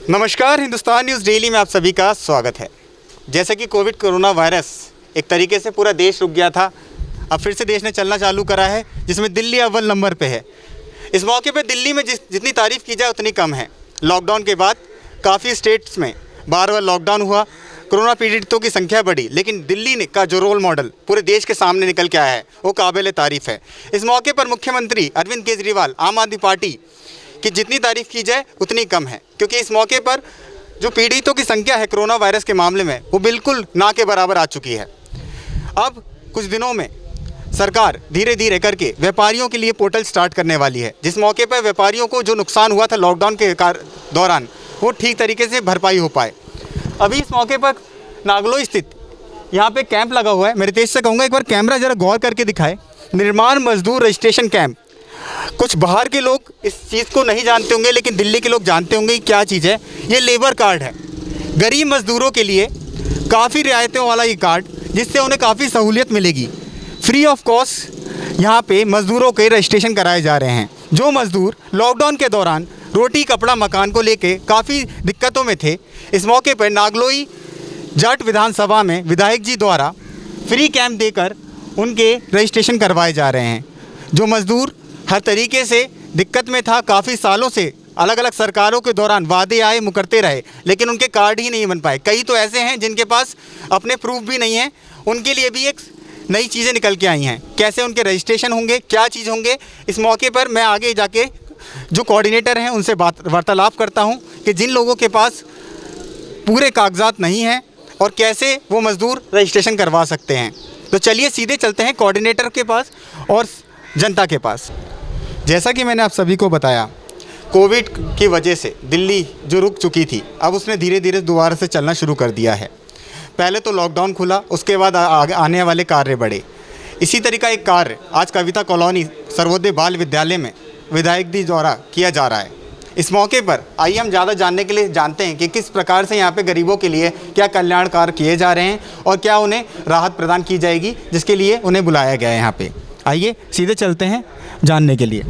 नमस्कार, Hindustan news daily में आप सभी का स्वागत है। जैसे कि कोरोना वायरस एक तरीके से पूरा देश रुक गया था, अब फिर से देश ने चलना चालू करा है, जिसमें दिल्ली अव्वल नंबर पे है। इस मौके पे दिल्ली में जितनी तारीफ़ की जाए उतनी कम है। लॉकडाउन के बाद काफ़ी स्टेट्स में बार-बार लॉकडाउन हुआ, कोरोना पीड़ितों की संख्या बढ़ी, लेकिन दिल्ली ने का जो रोल मॉडल पूरे देश के सामने निकल के आया है वो काबिल तारीफ़ है। इस मौके पर मुख्यमंत्री अरविंद केजरीवाल, आम आदमी पार्टी कि जितनी तारीफ़ की जाए उतनी कम है, क्योंकि इस मौके पर जो पीड़ितों की संख्या है कोरोना वायरस के मामले में वो बिल्कुल ना के बराबर आ चुकी है। अब कुछ दिनों में सरकार धीरे धीरे करके व्यापारियों के लिए पोर्टल स्टार्ट करने वाली है, जिस मौके पर व्यापारियों को जो नुकसान हुआ था लॉकडाउन के दौरान वो ठीक तरीके से भरपाई हो पाए। अभी इस मौके पर नागलोई स्थित यहाँ पे कैंप लगा हुआ है। मेरे तेज से कहूँगा एक बार कैमरा ज़रा गौर करके दिखाए। निर्माण मजदूर रजिस्ट्रेशन कैंप। कुछ बाहर के लोग इस चीज़ को नहीं जानते होंगे, लेकिन दिल्ली के लोग जानते होंगे क्या चीज़ है। ये लेबर कार्ड है, गरीब मज़दूरों के लिए काफ़ी रियायतों वाला ये कार्ड, जिससे उन्हें काफ़ी सहूलियत मिलेगी। फ्री ऑफ कॉस्ट यहाँ पे मज़दूरों के रजिस्ट्रेशन कराए जा रहे हैं। जो मज़दूर लॉकडाउन के दौरान रोटी कपड़ा मकान को लेके काफ़ी दिक्कतों में थे, इस मौके पर नागलोई जाट विधानसभा में विधायक जी द्वारा फ्री कैंप देकर उनके रजिस्ट्रेशन करवाए जा रहे हैं। जो मज़दूर हर तरीके से दिक्कत में था, काफ़ी सालों से अलग अलग सरकारों के दौरान वादे आए मुकरते रहे, लेकिन उनके कार्ड ही नहीं बन पाए। कई तो ऐसे हैं जिनके पास अपने प्रूफ भी नहीं हैं, उनके लिए भी एक नई चीज़ें निकल के आई हैं। कैसे उनके रजिस्ट्रेशन होंगे, क्या चीज़ होंगे, इस मौके पर मैं आगे जाके जो कोऑर्डिनेटर हैं उनसे वार्तालाप करता हूं कि जिन लोगों के पास पूरे कागजात नहीं हैं और कैसे वो मज़दूर रजिस्ट्रेशन करवा सकते हैं। तो चलिए सीधे चलते हैं कोऑर्डिनेटर के पास और जनता के पास। जैसा कि मैंने आप सभी को बताया, कोविड की वजह से दिल्ली जो रुक चुकी थी, अब उसने धीरे धीरे दोबारा से चलना शुरू कर दिया है। पहले तो लॉकडाउन खुला, उसके बाद आने वाले कार्य बढ़े। इसी तरीका एक कार्य आज कविता कॉलोनी सर्वोदय बाल विद्यालय में विधायक जी द्वारा किया जा रहा है। इस मौके पर आइए हम ज़्यादा जानने के लिए जानते हैं कि किस प्रकार से यहाँ पे गरीबों के लिए क्या कल्याण कार्य किए जा रहे हैं और क्या उन्हें राहत प्रदान की जाएगी, जिसके लिए उन्हें बुलाया गया है यहाँ पे। आइए सीधे चलते हैं जानने के लिए।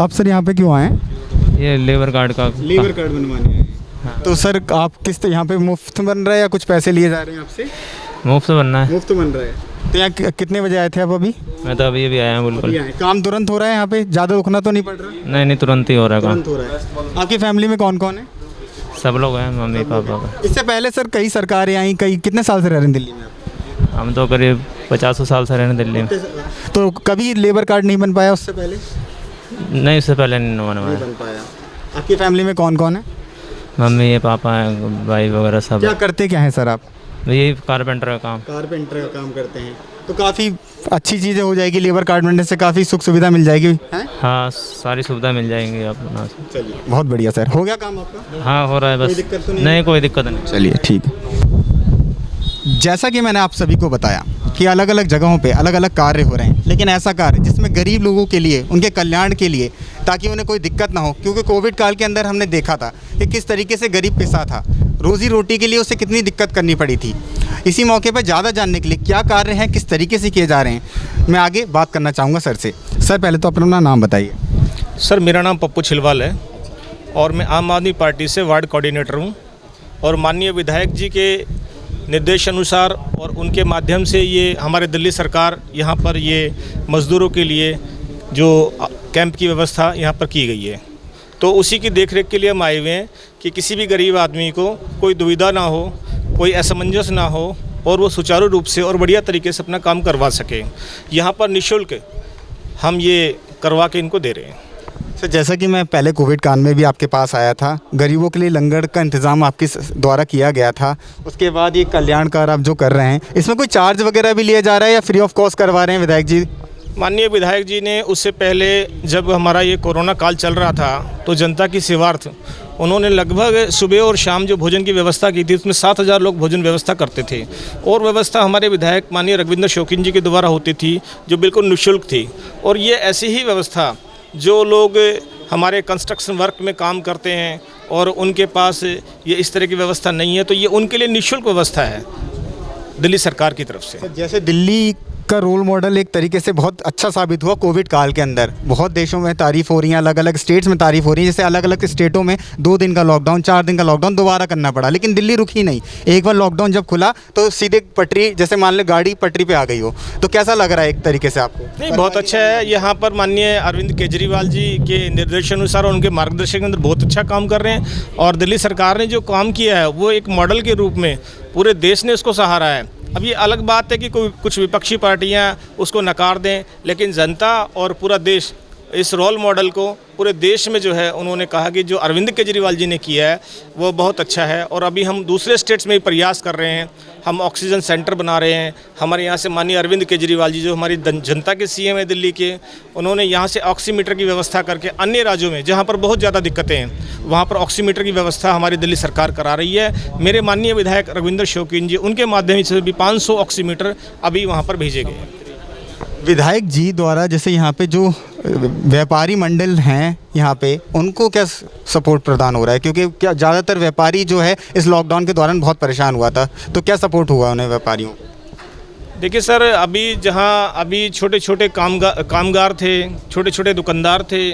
आप सर यहाँ पे क्यों आए हैं? ये लेबर कार्ड बनवाने हैं। हाँ। तो सर आप किस यहाँ पे मुफ्त बन रहे हैं या कुछ पैसे लिए जा रहे हैं आपसे? मुफ्त बनना है। मुफ्त बन रहा है। तो यहाँ कितने बजे आए थे आप? अभी मैं तो अभी आया हूँ। बिल्कुल काम तुरंत हो रहा है यहाँ पे? ज़्यादा रुकना तो नहीं पड़ रहा? नहीं, तुरंत ही हो रहा है काम। तुरंत हो रहा है। आपकी फैमिली में कौन कौन है? सब लोग हैं, मम्मी पापा का। इससे पहले सर कई सरकारें आई, कितने साल से रह रहे हैं दिल्ली में आप? हम तो करीब 50 साल से रहने दिल्ली में। तो कभी लेबर कार्ड नहीं बन पाया उससे पहले? नहीं, उससे पहले नहीं बन पाया। आपकी फैमिली में कौन कौन है? मम्मी है, पापा है, भाई वगैरह सब। क्या करते क्या हैं सर आप? यही कारपेंटर का काम करते हैं। तो काफ़ी अच्छी चीज़ें हो जाएगी, लेबर कार्ड बनने से काफ़ी सुख सुविधा मिल जाएगी है? हाँ, सारी सुविधा मिल जाएंगी आप। चलिए बहुत बढ़िया सर। हो गया काम आपका? हाँ, हो रहा है बस। कोई दिक्कत तो नहीं, कोई दिक्कत नहीं। चलिए ठीक है। जैसा कि मैंने आप सभी को बताया कि अलग अलग जगहों पे अलग अलग कार्य हो रहे हैं, लेकिन ऐसा कार्य जिसमें गरीब लोगों के लिए, उनके कल्याण के लिए, ताकि उन्हें कोई दिक्कत ना हो, क्योंकि कोविड काल के अंदर हमने देखा था कि किस तरीके से गरीब पिसा था, रोज़ी रोटी के लिए उसे कितनी दिक्कत करनी पड़ी थी। इसी मौके पर ज़्यादा जानने के लिए क्या कार्य हैं, किस तरीके से किए जा रहे हैं, मैं आगे बात करना चाहूँगा सर से। सर पहले तो अपना नाम बताइए। सर मेरा नाम पप्पू छिलवाल है और मैं आम आदमी पार्टी से वार्ड कोऑर्डिनेटर हूँ। और माननीय विधायक जी के निर्देश अनुसार और उनके माध्यम से ये हमारे दिल्ली सरकार यहाँ पर ये मज़दूरों के लिए जो कैंप की व्यवस्था यहाँ पर की गई है, तो उसी की देखरेख के लिए हम आए हुए हैं कि किसी भी गरीब आदमी को कोई दुविधा ना हो, कोई असमंजस ना हो और वो सुचारू रूप से और बढ़िया तरीके से अपना काम करवा सके। यहाँ पर निःशुल्क हम ये करवा के इनको दे रहे हैं। सर जैसा कि मैं पहले कोविड काल में भी आपके पास आया था, गरीबों के लिए लंगर का इंतज़ाम आपके द्वारा किया गया था। उसके बाद ये कल्याण कार्य आप जो कर रहे हैं, इसमें कोई चार्ज वगैरह भी लिया जा रहा है या फ्री ऑफ कॉस्ट करवा रहे हैं विधायक जी? माननीय विधायक जी ने उससे पहले जब हमारा ये कोरोना काल चल रहा था तो जनता की सेवार्थ उन्होंने लगभग सुबह और शाम जो भोजन की व्यवस्था की थी, उसमें 7,000 लोग भोजन व्यवस्था करते थे। और व्यवस्था हमारे विधायक माननीय रघविंदर शौकीन जी के द्वारा होती थी, जो बिल्कुल निःशुल्क थी। और ये ऐसी ही व्यवस्था जो लोग हमारे कंस्ट्रक्शन वर्क में काम करते हैं और उनके पास ये इस तरह की व्यवस्था नहीं है, तो ये उनके लिए निःशुल्क व्यवस्था है दिल्ली सरकार की तरफ से। जैसे दिल्ली आपका रोल मॉडल एक तरीके से बहुत अच्छा साबित हुआ कोविड काल के अंदर। बहुत देशों में तारीफ़ हो रही है, अलग अलग स्टेट्स में तारीफ़ हो रही है। जैसे अलग अलग स्टेटों में 2 दिन का लॉकडाउन, 4 दिन का लॉकडाउन दोबारा करना पड़ा, लेकिन दिल्ली रुकी नहीं। एक बार लॉकडाउन जब खुला तो सीधे पटरी, जैसे मान लो गाड़ी पटरी पे आ गई हो, तो कैसा लग रहा है एक तरीके से आपको? नहीं, बहुत अच्छा है। यहाँ पर माननीय अरविंद केजरीवाल जी के निर्देशानुसार और उनके मार्गदर्शन के अंदर बहुत अच्छा काम कर रहे हैं। और दिल्ली सरकार ने जो काम किया है वो एक मॉडल के रूप में पूरे देश ने उसको सहारा है। अब ये अलग बात है कि कोई कुछ विपक्षी पार्टियां उसको नकार दें, लेकिन जनता और पूरा देश इस रोल मॉडल को पूरे देश में जो है उन्होंने कहा कि जो अरविंद केजरीवाल जी ने किया है वो बहुत अच्छा है। और अभी हम दूसरे स्टेट्स में भी प्रयास कर रहे हैं, हम ऑक्सीजन सेंटर बना रहे हैं। हमारे यहाँ से माननीय अरविंद केजरीवाल जी जो हमारी जनता के सीएम है दिल्ली के, उन्होंने यहाँ से ऑक्सीमीटर की व्यवस्था करके अन्य राज्यों में जहाँ पर बहुत ज़्यादा दिक्कतें हैं वहाँ पर ऑक्सीमीटर की व्यवस्था हमारी दिल्ली सरकार करा रही है। मेरे माननीय विधायक रघुविंदर शौकीन जी, उनके माध्यम से भी 500 ऑक्सीमीटर अभी वहाँ पर भेजे गए। विधायक जी द्वारा जैसे यहाँ पे जो व्यापारी मंडल हैं यहाँ पे, उनको क्या सपोर्ट प्रदान हो रहा है? क्योंकि क्या ज़्यादातर व्यापारी जो है इस लॉकडाउन के दौरान बहुत परेशान हुआ था, तो क्या सपोर्ट हुआ उन्हें व्यापारियों को? देखिए सर, अभी जहाँ अभी छोटे छोटे कामगार थे, छोटे छोटे दुकानदार थे,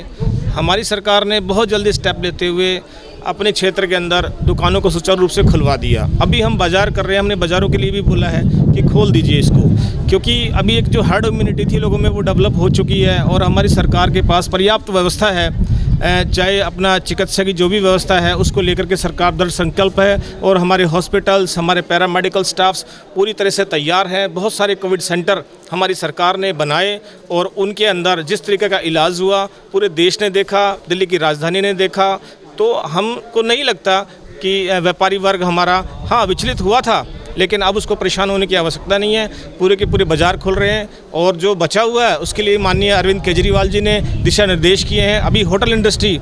हमारी सरकार ने बहुत जल्दी स्टेप लेते हुए अपने क्षेत्र के अंदर दुकानों को सुचारू रूप से खुलवा दिया। अभी हम बाज़ार कर रहे हैं, हमने बाज़ारों के लिए भी बोला है कि खोल दीजिए इसको, क्योंकि अभी एक जो हर्ड इम्यूनिटी थी लोगों में वो डेवलप हो चुकी है और हमारी सरकार के पास पर्याप्त व्यवस्था है। चाहे अपना चिकित्सा की जो भी व्यवस्था है उसको लेकर के सरकार दृढ़ संकल्प है और हमारे हॉस्पिटल्स, हमारे पैरामेडिकल स्टाफ्स पूरी तरह से तैयार हैं। बहुत सारे कोविड सेंटर हमारी सरकार ने बनाए और उनके अंदर जिस तरीके का इलाज हुआ पूरे देश ने देखा, दिल्ली की राजधानी ने देखा। तो हमको नहीं लगता कि व्यापारी वर्ग हमारा हाँ विचलित हुआ था, लेकिन अब उसको परेशान होने की आवश्यकता नहीं है। पूरे के पूरे बाज़ार खुल रहे हैं और जो बचा हुआ है उसके लिए माननीय अरविंद केजरीवाल जी ने दिशा निर्देश किए हैं। अभी होटल इंडस्ट्री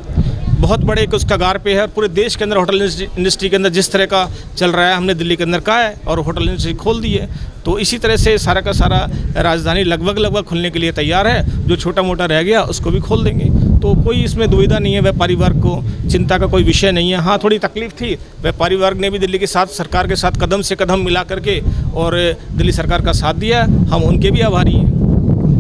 बहुत बड़े एक उस कगार पे है और पूरे देश के अंदर होटल इंडस्ट्री के अंदर जिस तरह का चल रहा है हमने दिल्ली के अंदर कहा है और होटल इंडस्ट्री खोल दी है। तो इसी तरह से सारा का सारा राजधानी लगभग खुलने के लिए तैयार है। जो छोटा मोटा रह गया उसको भी खोल देंगे, तो कोई इसमें दुविधा नहीं है। व्यापारी वर्ग को चिंता का कोई विषय नहीं है। हाँ, थोड़ी तकलीफ थी, व्यापारी वर्ग ने भी दिल्ली के साथ सरकार के साथ कदम से कदम मिला करके और दिल्ली सरकार का साथ दिया, हम उनके भी आभारी हैं।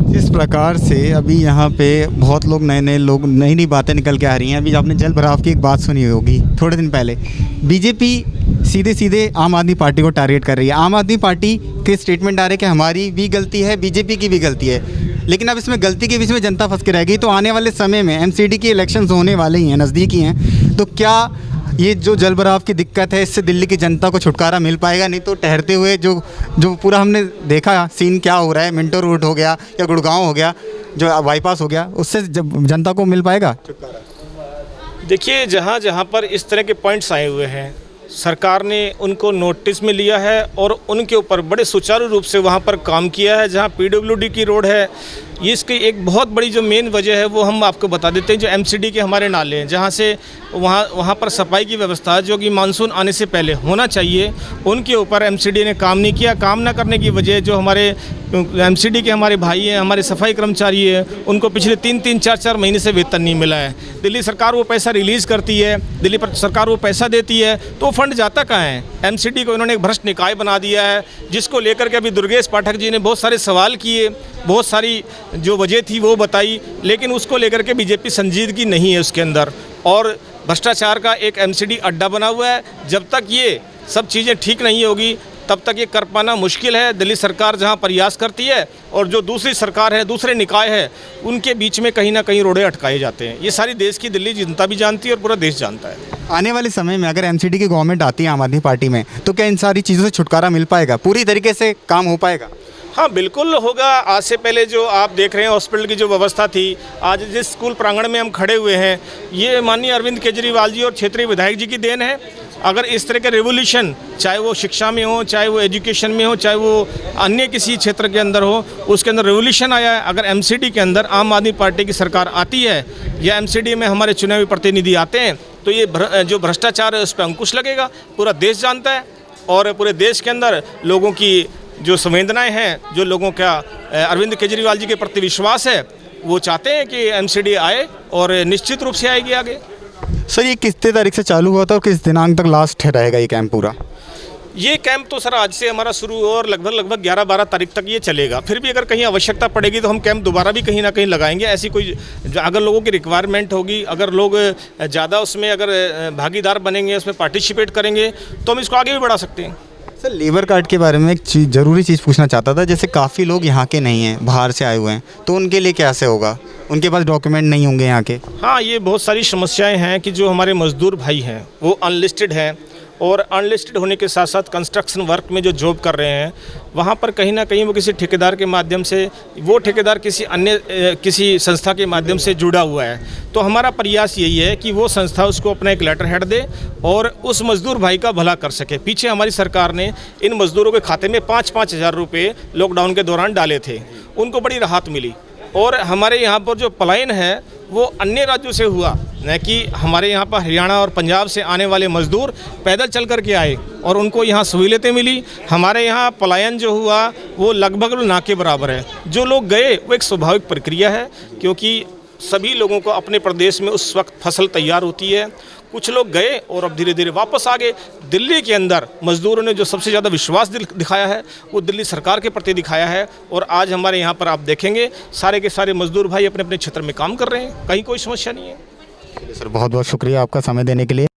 जिस प्रकार से अभी यहाँ पे बहुत लोग नए लोग नई बातें निकल के आ रही हैं। अभी आपने जल भराव की एक बात सुनी होगी थोड़े दिन पहले, बीजेपी सीधे आम आदमी पार्टी को टारगेट कर रही है। आम आदमी पार्टी के स्टेटमेंट आ रहे हैं कि हमारी भी गलती है, बीजेपी की भी गलती है, लेकिन अब इसमें गलती के बीच में जनता फंस के रह गई। तो आने वाले समय में एमसीडी के इलेक्शंस होने वाले ही हैं, नज़दीक ही हैं, तो क्या ये जो जल भराव की दिक्कत है इससे दिल्ली की जनता को छुटकारा मिल पाएगा? नहीं तो ठहरते हुए जो पूरा हमने देखा सीन क्या हो रहा है, मिंटो रोड हो गया या गुड़गांव हो गया, जो बाईपास हो गया, उससे जब जनता को मिल पाएगा छुटकारा? देखिए, जहाँ जहाँ पर इस तरह के पॉइंट्स आए हुए हैं सरकार ने उनको नोटिस में लिया है और उनके ऊपर बड़े सुचारू रूप से वहाँ पर काम किया है। जहाँ पीडब्ल्यूडी की रोड है, ये इसकी एक बहुत बड़ी जो मेन वजह है वो हम आपको बता देते हैं। जो एमसीडी के हमारे नाले हैं जहाँ से वहाँ पर सफाई की व्यवस्था जो कि मानसून आने से पहले होना चाहिए, उनके ऊपर एमसीडी ने काम नहीं किया। काम ना करने की वजह जो हमारे एमसीडी के हमारे भाई हैं, हमारे सफाई कर्मचारी हैं, उनको पिछले 3-3, 4-4 महीने से वेतन नहीं मिला है। दिल्ली सरकार वो पैसा रिलीज़ करती है, दिल्ली सरकार वो पैसा देती है, तो फंड जाता कहाँ है? एमसीडी को इन्होंने एक भ्रष्ट निकाय बना दिया है, जिसको लेकर के अभी दुर्गेश पाठक जी ने बहुत सारे सवाल किए, बहुत सारी जो वजह थी वो बताई, लेकिन उसको लेकर के बीजेपी संजीदगी नहीं है उसके अंदर। और भ्रष्टाचार का एक एमसीडी अड्डा बना हुआ है। जब तक ये सब चीज़ें ठीक नहीं होगी तब तक ये कर पाना मुश्किल है। दिल्ली सरकार जहां प्रयास करती है और जो दूसरी सरकार है, दूसरे निकाय है, उनके बीच में कहीं ना कहीं रोड़े अटकाए जाते हैं। ये सारी देश की दिल्ली जनता भी जानती है और पूरा देश जानता है। आने वाले समय में अगर एमसीडी की गवर्नमेंट आती है आम आदमी पार्टी में, तो क्या इन सारी चीज़ों से छुटकारा मिल पाएगा? पूरी तरीके से काम हो पाएगा? हाँ, बिल्कुल होगा। आज से पहले जो आप देख रहे हैं हॉस्पिटल की जो व्यवस्था थी, आज जिस स्कूल प्रांगण में हम खड़े हुए हैं, ये माननीय अरविंद केजरीवाल जी और क्षेत्रीय विधायक जी की देन है। अगर इस तरह के रेवोल्यूशन, चाहे वो शिक्षा में हो, चाहे वो एजुकेशन में हो, चाहे वो अन्य किसी क्षेत्र के अंदर हो, उसके अंदर रेवोल्यूशन आया है। अगर एमसीडी के अंदर आम आदमी पार्टी की सरकार आती है या एमसीडी में हमारे चुने हुए प्रतिनिधि आते हैं, तो ये जो भ्रष्टाचार है उस पर अंकुश लगेगा। पूरा देश जानता है और पूरे देश के अंदर लोगों की जो संवेदनाएं हैं, जो लोगों का अरविंद केजरीवाल जी के प्रति विश्वास है, वो चाहते हैं कि एमसीडी आए और निश्चित रूप से आएगी आगे। सर, ये कितने तारीख से चालू हुआ था और किस दिनांक तक लास्ट रहेगा ये कैंप पूरा? ये कैंप तो सर आज से हमारा शुरू हुआ और लगभग 11-12 तारीख तक ये चलेगा। फिर भी अगर कहीं आवश्यकता पड़ेगी तो हम कैंप दोबारा भी कहीं ना कहीं लगाएंगे। ऐसी कोई अगर लोगों की रिक्वायरमेंट होगी, अगर लोग ज़्यादा उसमें अगर भागीदार बनेंगे, उसमें पार्टिसिपेट करेंगे तो हम इसको आगे भी बढ़ा सकते हैं। सर लेबर कार्ड के बारे में एक चीज़ ज़रूरी चीज़ पूछना चाहता था। जैसे काफ़ी लोग यहाँ के नहीं हैं, बाहर से आए हुए हैं, तो उनके लिए कैसे होगा? उनके पास डॉक्यूमेंट नहीं होंगे यहाँ के। हाँ, ये बहुत सारी समस्याएं हैं कि जो हमारे मजदूर भाई हैं वो अनलिस्टेड हैं और अनलिस्टेड होने के साथ साथ कंस्ट्रक्शन वर्क में जो जॉब कर रहे हैं वहाँ पर कहीं ना कहीं वो किसी ठेकेदार के माध्यम से, वो ठेकेदार किसी अन्य किसी संस्था के माध्यम से जुड़ा हुआ है। तो हमारा प्रयास यही है कि वो संस्था उसको अपना एक लेटर हेड दे और उस मजदूर भाई का भला कर सके। पीछे हमारी सरकार ने इन मजदूरों के खाते में 5-5 हज़ार रुपये लॉकडाउन के दौरान डाले थे, उनको बड़ी राहत मिली। और हमारे यहाँ पर जो पलायन है वो अन्य राज्यों से हुआ, न कि हमारे यहाँ पर हरियाणा और पंजाब से आने वाले मजदूर पैदल चल कर के आए और उनको यहाँ सहूलियतें मिली। हमारे यहाँ पलायन जो हुआ वो लगभग ना के बराबर है। जो लोग गए वो एक स्वाभाविक प्रक्रिया है, क्योंकि सभी लोगों को अपने प्रदेश में उस वक्त फसल तैयार होती है। कुछ लोग गए और अब धीरे धीरे वापस आ गए। दिल्ली के अंदर मजदूरों ने जो सबसे ज़्यादा विश्वास दिखाया है वो दिल्ली सरकार के प्रति दिखाया है। और आज हमारे यहाँ पर आप देखेंगे सारे के सारे मजदूर भाई अपने अपने क्षेत्र में काम कर रहे हैं, कहीं कोई समस्या नहीं है। सर बहुत बहुत शुक्रिया आपका समय देने के लिए।